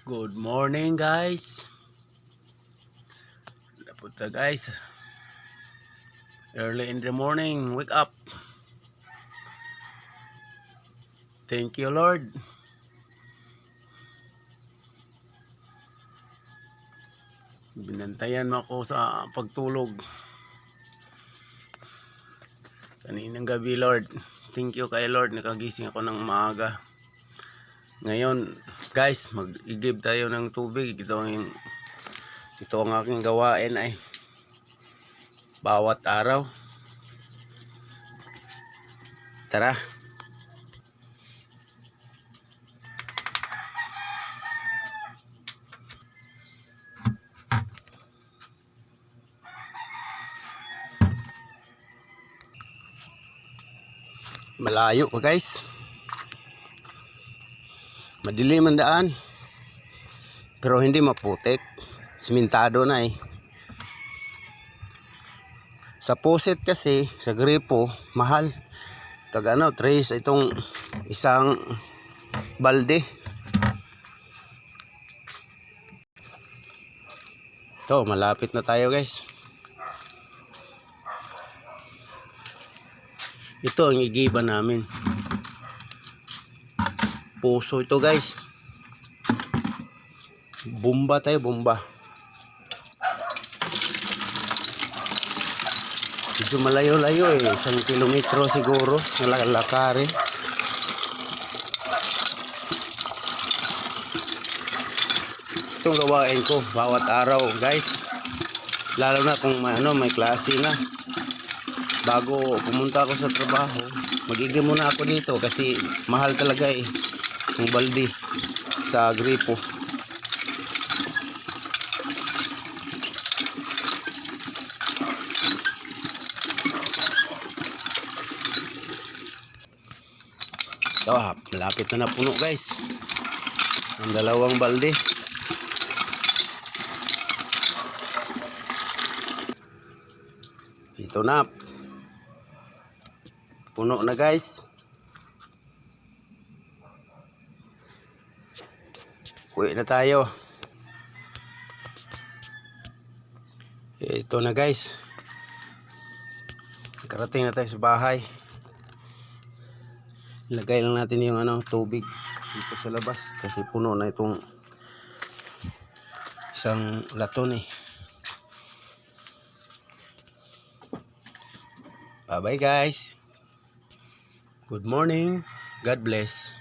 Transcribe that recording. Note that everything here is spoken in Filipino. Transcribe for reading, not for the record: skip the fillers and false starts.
Good morning guys. Napunta guys. Early in the morning, wake up. Thank you Lord. Binantayan mo ako sa pagtulog. Kaninang gabi Lord. Thank you kay Lord, nakagising ako ng maaga. Ngayon guys, mag-i-give tayo ng tubig. Ito ang aking gawain ay bawat araw. Tara. Malayo pa guys. Madilim ang daan. Pero hindi maputik. Simintado na eh. Sa puset kasi, sa gripo, mahal. Tag ano, trace itong isang balde. So, malapit na tayo guys. Ito ang igiba namin. Puso ito guys. Bomba tayo, bomba. Medyo malayo-layo eh. 1 kilometro siguro. Nalalakari. Itong gawain ko bawat araw guys. Lalo na kung may klase na. Bago pumunta ako sa trabaho, mag-igim muna ako dito kasi mahal talaga eh. Yung balde sa gripo. So, malapit na napuno guys. Ang dalawang balde. Ito na. Puno na guys. Uwi na tayo. Ito na guys. Nakarating na tayo sa bahay. Ilagay lang natin yung tubig dito sa labas kasi puno na itong isang laton eh. Bye bye guys. Good morning. God bless.